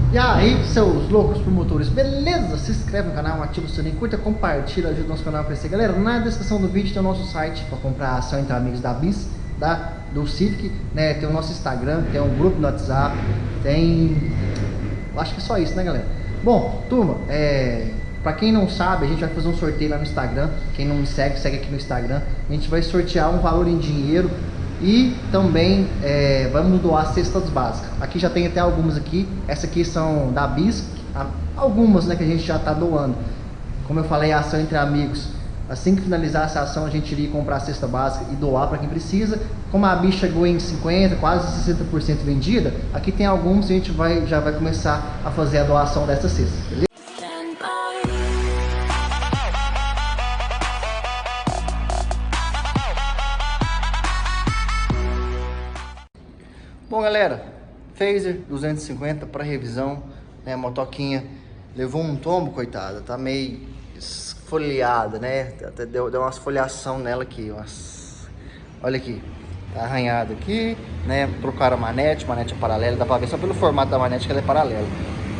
E aí, seus loucos promotores, beleza? Se inscreve no canal, ativa o sininho, curta, compartilha, ajuda o nosso canal a crescer. Galera, na descrição do vídeo tem o nosso site para comprar a ação entre amigos da BIS, do Civic, né? Tem o nosso Instagram, tem um grupo no WhatsApp, tem... Eu acho que é só isso, né, galera? Bom, turma, pra quem não sabe, a gente vai fazer um sorteio lá no Instagram. Quem não me segue, segue aqui no Instagram. A gente vai sortear um valor em dinheiro e também vamos doar cestas básicas. Aqui já tem até algumas aqui. Essa aqui são da BIS, algumas, né, que a gente já tá doando. Como eu falei, a ação entre amigos. Assim que finalizar essa ação, a gente iria comprar a cesta básica e doar para quem precisa. Como a BIS chegou em 50%, quase 60% vendida, aqui tem alguns e a gente já vai começar a fazer a doação dessas cestas, beleza? Bom, galera, Phaser 250 para revisão, né? A motoquinha levou um tombo, coitada, tá meio esfoliada, né? Até deu uma esfoliação nela aqui, olha aqui, tá arranhado aqui, né? Trocaram a manete é paralela, dá pra ver só pelo formato da manete que ela é paralela.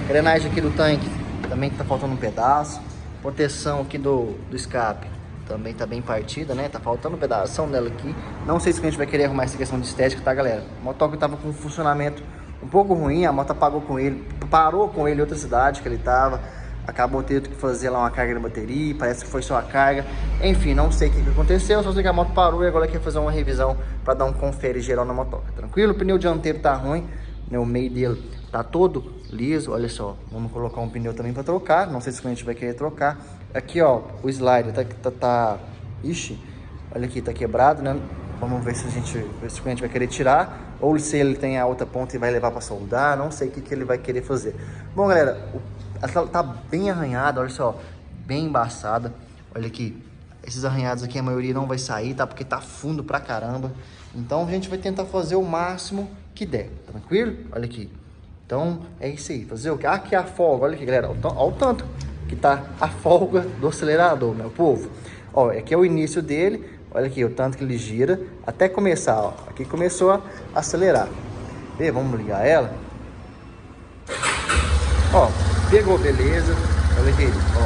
Engrenagem aqui do tanque também tá faltando um pedaço, proteção aqui do escape também tá bem partida, né? Tá faltando um pedaço dela aqui. Não sei se a gente vai querer arrumar essa questão de estética, tá, galera? O motoque tava com um funcionamento um pouco ruim, a moto parou com ele em outra cidade que ele tava. Acabou tendo que fazer lá uma carga de bateria, parece que foi só a carga. Enfim, não sei o que aconteceu, só sei que a moto parou e agora quer fazer uma revisão para dar um confere geral na motoca. Tranquilo? O pneu dianteiro tá ruim, né? O meio dele tá todo liso, olha só. Vamos colocar um pneu também para trocar, não sei se o cliente vai querer trocar. Aqui, ó, o slider ixi, olha aqui, tá quebrado, né? Vamos ver se o cliente vai querer tirar ou se ele tem a outra ponta e vai levar para soldar, não sei o que ele vai querer fazer. Bom, galera, ela tá bem arranhada, olha só, bem embaçada. Olha aqui, esses arranhados aqui a maioria não vai sair, tá? Porque tá fundo pra caramba. Então a gente vai tentar fazer o máximo que der, tranquilo? Olha aqui. Então é isso aí, fazer o que? Aqui a folga, olha aqui, galera, olha o tanto que tá a folga do acelerador, meu povo. Ó, aqui é o início dele, olha aqui o tanto que ele gira, até começar, ó. Aqui começou a acelerar. E vamos ligar ela. Ó, pegou, beleza. Olha aqui, ó.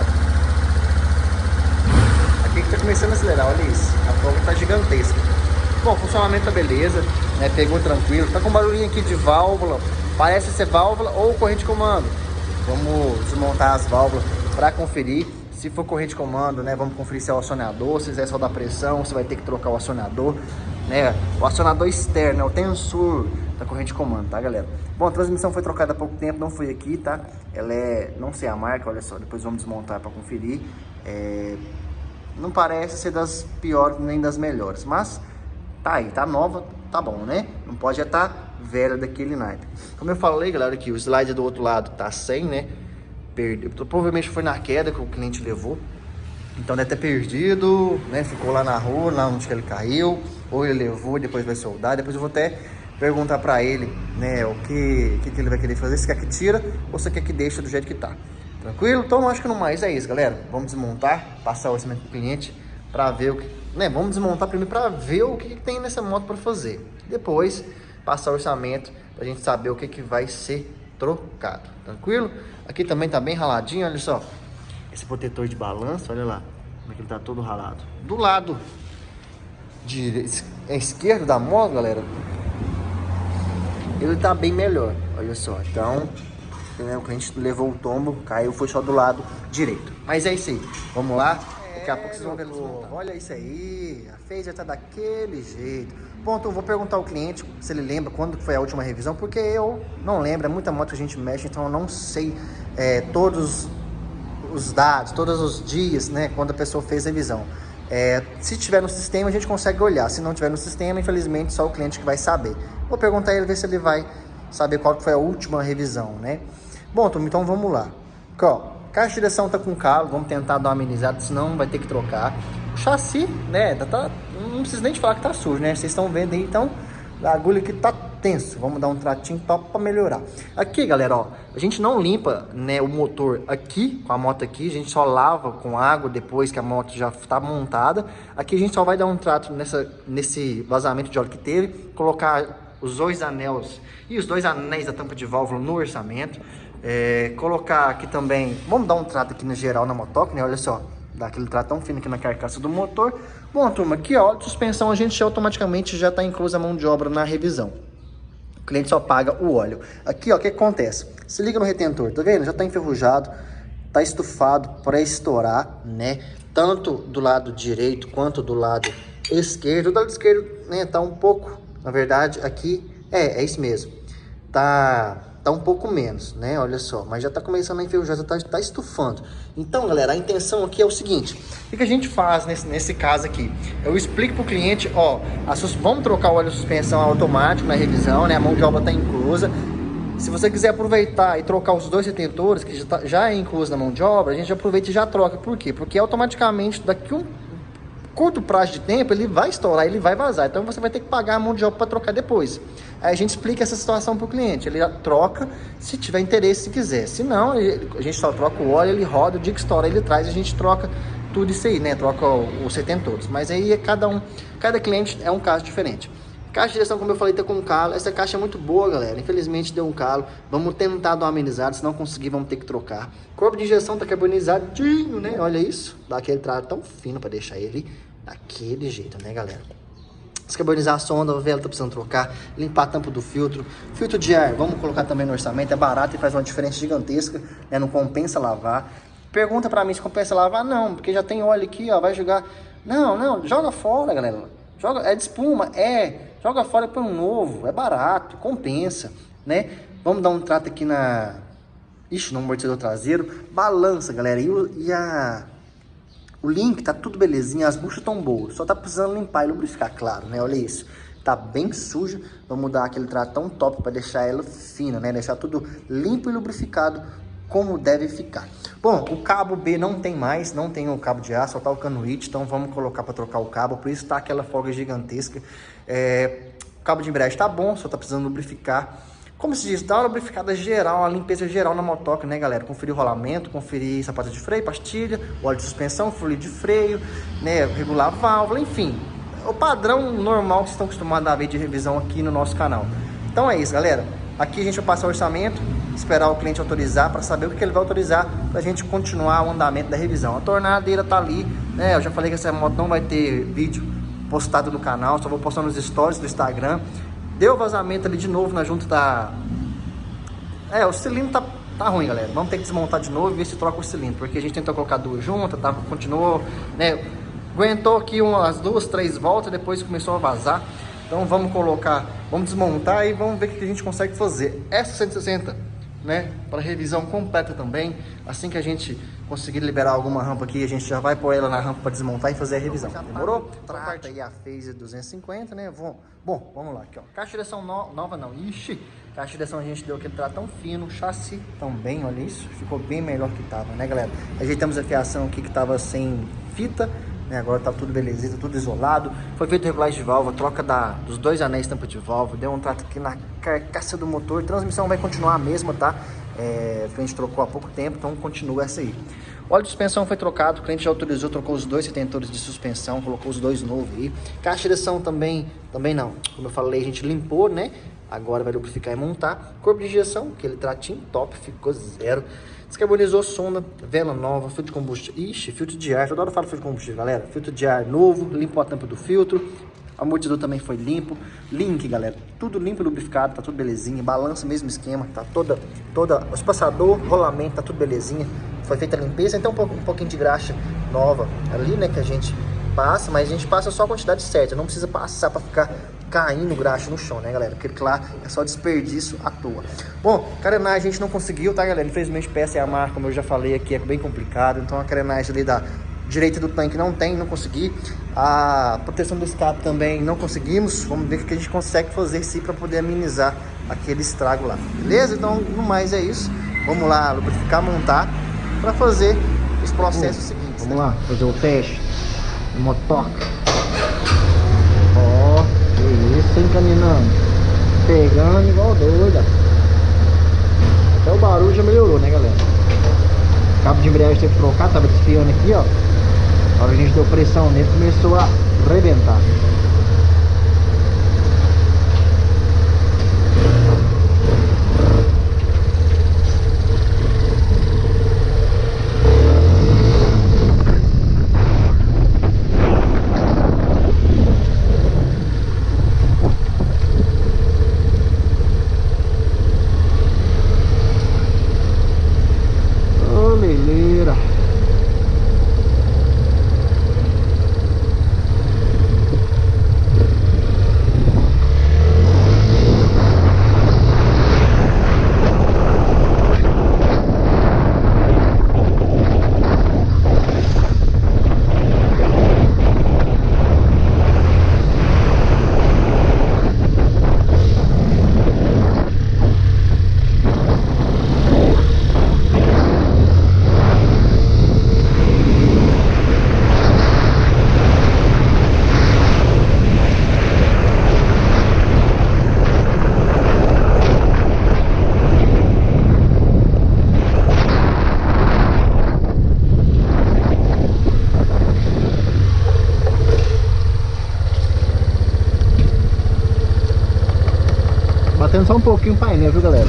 Aqui que tá começando a acelerar, olha isso. A folga tá gigantesca. Bom, funcionamento tá beleza, né? Pegou tranquilo. Tá com um barulhinho aqui de válvula. Parece ser válvula ou corrente de comando. Vamos desmontar as válvulas para conferir. Se for corrente de comando, né? Vamos conferir se é o acionador, se é só da pressão, se vai ter que trocar o acionador, né? O acionador externo, é o tensor da corrente de comando, tá, galera? Bom, a transmissão foi trocada há pouco tempo, não foi aqui, tá? Ela não sei a marca, olha só, depois vamos desmontar para conferir. Não parece ser das piores nem das melhores, mas tá aí, tá nova, tá bom, né? Não pode já tá velha daquele naipe. Como eu falei, galera, aqui o slide do outro lado tá sem, né? Perdeu, provavelmente foi na queda que o cliente levou, então deve ter perdido, né? Ficou lá na rua, lá onde ele caiu, ou ele levou e depois vai soldar. Depois eu vou até perguntar pra ele, né, o que ele vai querer fazer, se quer que tira ou se quer que deixa do jeito que tá. Tranquilo? Então acho que no mais é isso, galera. Vamos desmontar, passar o orçamento pro cliente pra ver o que, né? Vamos desmontar primeiro pra ver o que tem nessa moto pra fazer. Depois passar o orçamento pra gente saber o que vai ser trocado. Tranquilo? Aqui também tá bem raladinho, olha só. Esse protetor de balanço, olha lá como é que ele tá todo ralado. Do lado esquerdo da moto, galera, ele tá bem melhor, olha só. Então, né, o cliente levou o tombo, caiu, foi só do lado direito. Mas é isso aí, vamos lá. Daqui a pouco vocês vão ver eles montando. Olha isso aí, a Phaser tá daquele jeito. Ponto, eu vou perguntar ao cliente se ele lembra quando foi a última revisão, porque eu não lembro, é muita moto que a gente mexe, então eu não sei todos os dados, todos os dias, né, quando a pessoa fez a revisão. Se tiver no sistema, a gente consegue olhar. Se não tiver no sistema, infelizmente, só o cliente que vai saber. Vou perguntar a ele, ver se ele vai saber qual foi a última revisão, né? Bom, turma, então vamos lá. Aqui, ó, caixa de direção tá com calo, vamos tentar dar uma amenizada, senão vai ter que trocar. O chassi, né, não preciso nem te falar que tá sujo, né? Vocês estão vendo aí, então, a agulha aqui tá tenso. Vamos dar um tratinho top para melhorar. Aqui, galera, ó, a gente não limpa, né, o motor aqui, com a moto aqui, a gente só lava com água depois que a moto já tá montada. Aqui a gente só vai dar um trato nesse vazamento de óleo que teve, colocar os dois anéis e os dois anéis da tampa de válvula no orçamento. Colocar aqui também, vamos dar um trato aqui no geral na motoca, né? Olha só, dá aquele trato tão fino aqui na carcaça do motor. Bom, turma, aqui ó, de suspensão a gente automaticamente já está inclusa a mão de obra na revisão. O cliente só paga o óleo. Aqui ó, o que acontece? Se liga no retentor, tá vendo? Já está enferrujado, tá estufado para estourar, né? Tanto do lado direito quanto do lado esquerdo. Do lado esquerdo, né, tá um pouco, na verdade, aqui, é isso mesmo. Tá um pouco menos, né? Olha só, mas já tá começando a enferrujar, já tá estufando. Então, galera, a intenção aqui é o seguinte: o que a gente faz nesse caso aqui? Eu explico pro cliente, ó, vamos trocar o óleo de suspensão automático na revisão, né? A mão de obra tá inclusa. Se você quiser aproveitar e trocar os dois retentores, que já é incluso na mão de obra, a gente aproveita e já troca. Por quê? Porque automaticamente, daqui um curto prazo de tempo, ele vai estourar, ele vai vazar. Então você vai ter que pagar a mão de obra para trocar depois. Aí a gente explica essa situação para o cliente. Ele troca se tiver interesse, se quiser. Se não, a gente só troca o óleo, ele roda, o dia que estoura ele traz, a gente troca tudo isso aí, né? Troca os retentores. Mas aí cada cliente é um caso diferente. Caixa de direção, como eu falei, tá com calo. Essa caixa é muito boa, galera. Infelizmente deu um calo. Vamos tentar dar uma amenizada. Se não conseguir, vamos ter que trocar. Corpo de injeção tá carbonizadinho, né? Olha isso. Dá aquele trato tão fino para deixar ele daquele jeito, né, galera? Descarbonizar a sonda, a vela tá precisando trocar. Limpar a tampa do filtro. Filtro de ar, vamos colocar também no orçamento. É barato e faz uma diferença gigantesca, né? Não compensa lavar. Pergunta para mim se compensa lavar. Não, porque já tem óleo aqui, ó. Vai jogar. Não, joga fora, galera. É de espuma, joga fora para um novo, é barato, compensa, né? Vamos dar um trato aqui no amortecedor traseiro, balança, galera, o link tá tudo belezinha, as buchas tão boas, só tá precisando limpar e lubrificar, claro, né? Olha isso, tá bem suja, vamos dar aquele trato tão top para deixar ela fina, né? Deixar tudo limpo e lubrificado como deve ficar. Bom, o cabo B não tem mais, não tem o cabo de ar, só tá o cano IT, então vamos colocar para trocar o cabo, por isso tá aquela folga gigantesca. O cabo de embreagem tá bom, só tá precisando lubrificar. Como se diz, dá uma lubrificada geral, uma limpeza geral na motoca, né, galera? Conferir o rolamento, conferir sapato de freio, pastilha, óleo de suspensão, fluido de freio, né, regular a válvula, enfim. O padrão normal que vocês estão acostumados a ver de revisão aqui no nosso canal. Então é isso, galera. Aqui a gente vai passar o orçamento, esperar o cliente autorizar para saber o que ele vai autorizar para a gente continuar o andamento da revisão. A tornadeira tá ali, né? Eu já falei que essa moto não vai ter vídeo postado no canal, só vou postar nos stories do Instagram. Deu vazamento ali de novo na junta da... o cilindro tá ruim, galera. Vamos ter que desmontar de novo e ver se troca o cilindro, porque a gente tentou colocar duas juntas, continuou, né? Aguentou aqui umas 2, 3 voltas, depois começou a vazar. Então vamos desmontar e vamos ver o que a gente consegue fazer. Essa 160, né, para revisão completa também. Assim que a gente conseguir liberar alguma rampa aqui, a gente já vai pôr ela na rampa para desmontar e fazer a revisão. Demorou? Trata aí a Phaser 250, né? Bom, vamos lá aqui, ó. Caixa de direção nova não. Ixi, caixa de direção a gente deu aquele trato tão fino, chassi também, olha isso. Ficou bem melhor que tava, né, galera? Ajeitamos a fiação aqui que tava sem fita. Agora tá tudo belezinha, tudo isolado. Foi feito regulagem de válvula, troca dos dois anéis tampa de válvula. Deu um trato aqui na carcaça do motor. Transmissão vai continuar a mesma, tá? A gente trocou há pouco tempo, então continua essa aí. O óleo de suspensão foi trocado, o cliente já autorizou, trocou os dois retentores de suspensão, colocou os dois novos aí. Caixa de direção também não. Como eu falei, a gente limpou, né? Agora vai lubrificar e montar. Corpo de injeção, aquele tratinho top, ficou zero. Descarbonizou sonda, vela nova, filtro de combustível. Ixi, filtro de ar. Toda hora eu falo filtro de combustível, galera. Filtro de ar novo, limpou a tampa do filtro. Amortecedor também foi limpo. Link, galera. Tudo limpo e lubrificado, tá tudo belezinha. Balança, mesmo esquema. Tá toda o espaçador, rolamento, tá tudo belezinha. Foi feita a limpeza, então um pouquinho de graxa nova ali, né, que a gente passa, mas a gente passa só a quantidade certa. Não precisa passar pra ficar caindo graxa no chão, né, galera? Porque lá é só desperdício à toa. Bom, carenagem a gente não conseguiu, tá, galera? Infelizmente peça é a marca, como eu já falei aqui, é bem complicado. Então a carenagem ali da direita do tanque não consegui. A proteção do escape também não conseguimos. Vamos ver o que a gente consegue fazer sim para poder amenizar aquele estrago lá, beleza? Então, no mais é isso. Vamos lá lubrificar, montar para fazer os processos seguintes. Vamos lá fazer o teste do motoca. Isso, encaminhando, pegando igual doida. Até o barulho já melhorou, né, galera? O cabo de embreagem teve que trocar, tava desfiando aqui, ó. A hora que a gente deu pressão nele, começou a arrebentar. batendo só um pouquinho o painel, viu, galera?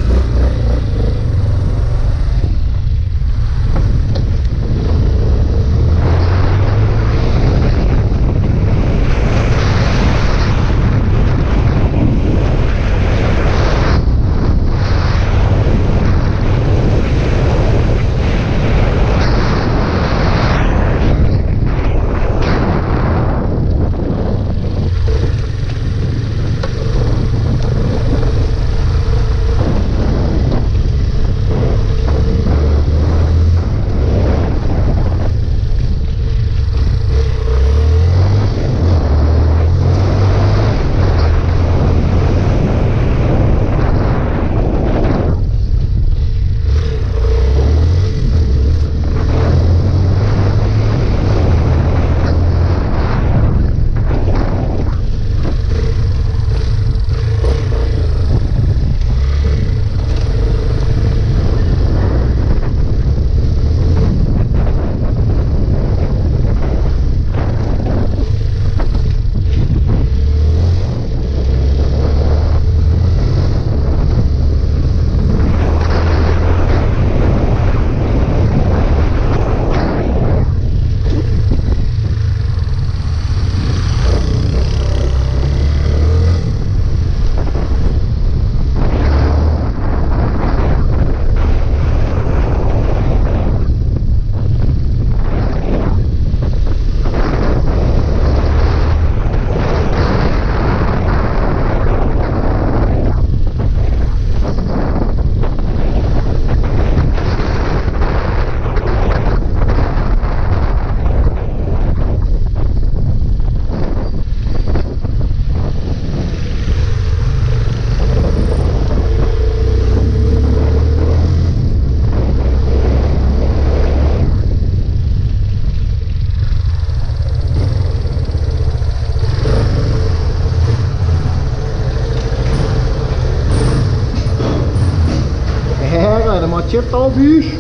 Tá o bicho,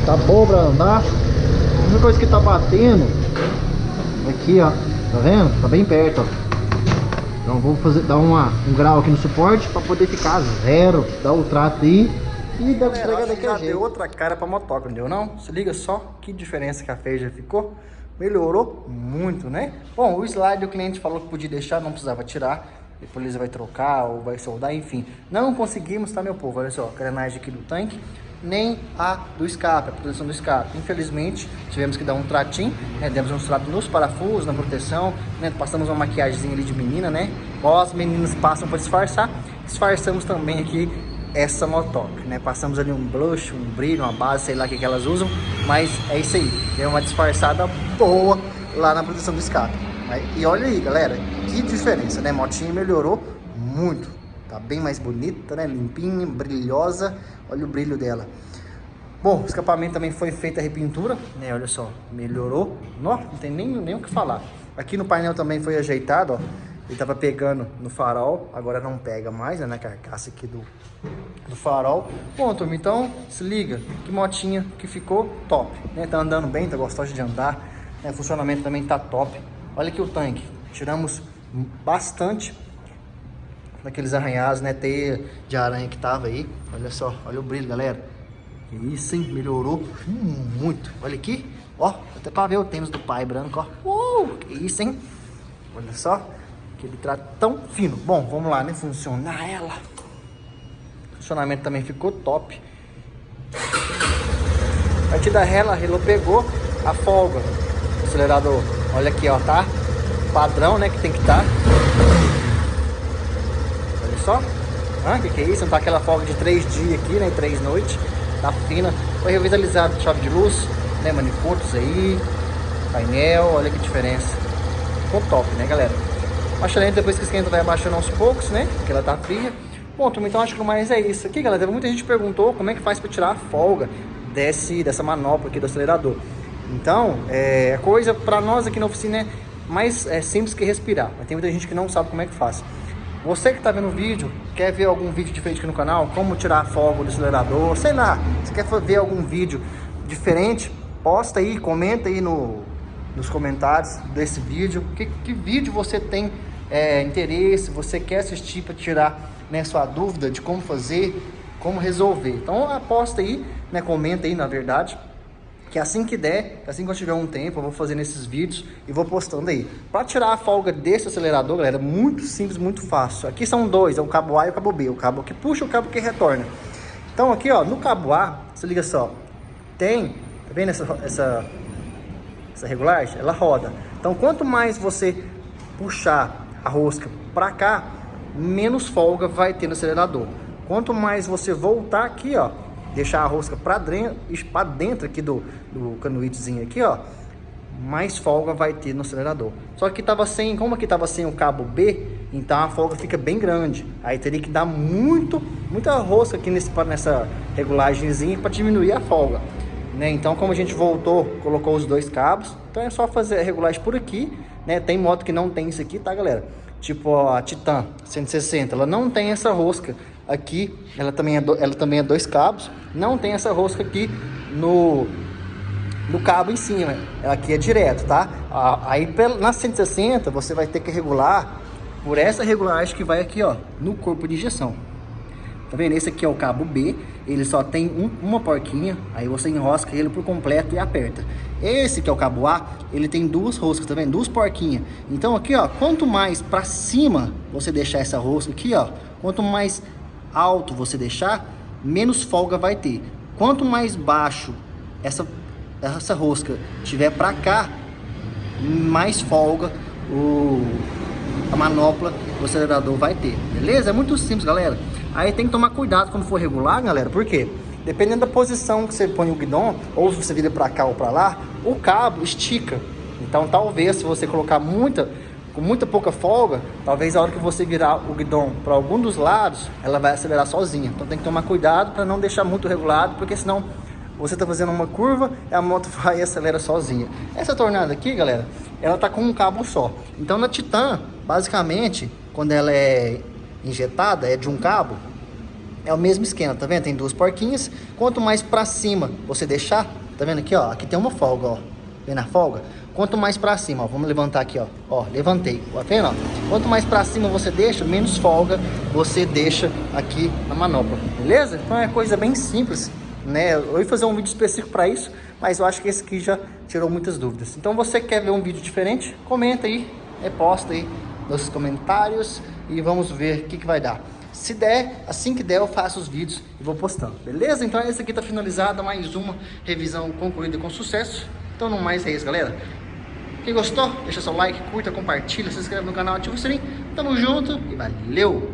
tá bom pra andar. A única coisa que tá batendo aqui, ó, tá vendo? Tá bem perto, ó. Então vou dar um grau aqui no suporte pra poder ficar zero, dar o trato aí e dar entregar daquele jeito. Deu outra cara pra motoca, não deu não? Se liga só que diferença que a Phaser ficou. Melhorou muito, né? Bom, o slide o cliente falou que podia deixar, não precisava tirar. Depois ele vai trocar ou vai soldar, enfim. Não conseguimos, tá, meu povo? Olha só, a carenagem aqui do tanque, nem a do escape, a proteção do escape. Infelizmente, tivemos que dar um tratinho, né? Demos um trato nos parafusos, na proteção, né? Passamos uma maquiagem ali de menina, né? Igual as meninas passam para disfarçar, disfarçamos também aqui essa motoca, né? Passamos ali um blush, um brilho, uma base, sei lá o que elas usam, mas é isso aí. Deu uma disfarçada boa lá na proteção do escape. E olha aí, galera, que diferença, né? A motinha melhorou muito. Tá bem mais bonita, né? Limpinha, brilhosa. Olha o brilho dela. Bom, o escapamento também foi feita a repintura, né? Olha só, melhorou. Não tem nem o que falar. Aqui no painel também foi ajeitado, ó. Ele tava pegando no farol, agora não pega mais, né? Na carcaça aqui do farol. Bom, turma, então se liga. Que motinha que ficou top, né? Tá andando bem, tá gostosa de andar, né? O funcionamento também tá top. Olha aqui o tanque. Tiramos bastante daqueles arranhados, né, teia de aranha que tava aí. Olha só, olha o brilho, galera. Que isso, hein? Melhorou muito. Olha aqui, ó, até pra ver o tênis do pai branco, ó. Que isso, hein? Olha só, aquele trato tão fino. Bom, vamos lá, né, funcionar ela. O funcionamento também ficou top. A partir da rela, a Relo pegou a folga do acelerador. Olha aqui, ó, tá? Padrão, né, que tem que estar. Olha só. Ah, que é isso? Não tá aquela folga de 3 dias aqui, né? 3 noites. Tá fina. Foi revitalizado chave de luz, né? Manifotos aí. Painel, olha que diferença. Ficou top, né, galera? Baixa lenta, depois que esquenta vai abaixando aos poucos, né? Porque ela tá fria. Bom, turma, então acho que o mais é isso aqui, galera. Muita gente perguntou como é que faz pra tirar a folga dessa manopla aqui do acelerador. Então, a coisa pra nós aqui na oficina é mais simples que respirar. Mas tem muita gente que não sabe como é que faz. Você que está vendo o vídeo, quer ver algum vídeo diferente aqui no canal, como tirar a folga do acelerador, sei lá, você quer ver algum vídeo diferente, posta aí, comenta aí nos comentários desse vídeo, que vídeo você tem interesse, você quer assistir para tirar né, sua dúvida de como fazer, como resolver. Então aposta aí, né, comenta aí, na verdade, que assim que der, assim que eu tiver um tempo, eu vou fazendo esses vídeos e vou postando aí. Para tirar a folga desse acelerador, galera, muito simples, muito fácil. Aqui são dois, é o cabo A e o cabo B, o cabo que puxa e o cabo que retorna. Então aqui, ó, no cabo A, se liga só, tem, tá vendo essa regulagem? Ela roda. Então quanto mais você puxar a rosca para cá, menos folga vai ter no acelerador. Quanto mais você voltar aqui, ó, deixar a rosca para dentro aqui do canuítezinho aqui, ó, mais folga vai ter no acelerador. Só que tava sem, como aqui tava sem o cabo B, então a folga fica bem grande. Aí teria que dar muita rosca aqui nessa regulagemzinha para diminuir a folga, né? Então, como a gente voltou, colocou os dois cabos, então é só fazer a regulagem por aqui, né? Tem moto que não tem isso aqui, tá, galera? Tipo a Titan 160, ela não tem essa rosca aqui, ela também é dois cabos, não tem essa rosca aqui no cabo em cima, aqui é direto, tá? Aí na 160 você vai ter que regular por essa regulagem que vai aqui, ó, no corpo de injeção. Tá vendo? Esse aqui é o cabo B, ele só tem uma porquinha, aí você enrosca ele por completo e aperta. Esse que é o cabo A, ele tem duas roscas, tá vendo? Duas porquinhas. Então aqui, ó, quanto mais pra cima você deixar essa rosca aqui, ó, quanto mais alto você deixar, menos folga vai ter. Quanto mais baixo essa rosca tiver pra cá, mais folga a manopla do acelerador vai ter, beleza? É muito simples, galera. Aí tem que tomar cuidado quando for regular, galera, porque dependendo da posição que você põe o guidão, ou se você vira pra cá ou pra lá, o cabo estica. Então talvez, se você colocar com muita pouca folga, talvez a hora que você virar o guidão para algum dos lados, ela vai acelerar sozinha. Então tem que tomar cuidado para não deixar muito regulado, porque senão você tá fazendo uma curva e a moto vai e acelera sozinha. Essa tornada aqui, galera, ela tá com um cabo só. Então na Titan, basicamente, quando ela é injetada, é de um cabo, é o mesmo esquema, tá vendo? Tem duas porquinhas. Quanto mais pra cima você deixar, tá vendo aqui, ó, aqui tem uma folga, ó, vendo a folga? Quanto mais pra cima, ó, vamos levantar aqui, ó, levantei, tá vendo, ó? Quanto mais pra cima você deixa, menos folga você deixa aqui na manopla, beleza? Então é coisa bem simples, né? Eu ia fazer um vídeo específico para isso, mas eu acho que esse aqui já tirou muitas dúvidas. Então você quer ver um vídeo diferente? Comenta aí, posta aí nos comentários e vamos ver o que vai dar. Se der, assim que der, eu faço os vídeos e vou postando, beleza? Então esse aqui tá finalizada, mais uma revisão concluída com sucesso. Então não mais é isso, galera. Quem gostou, deixa seu like, curta, compartilha, se inscreve no canal, ativa o sininho. Tamo junto e valeu!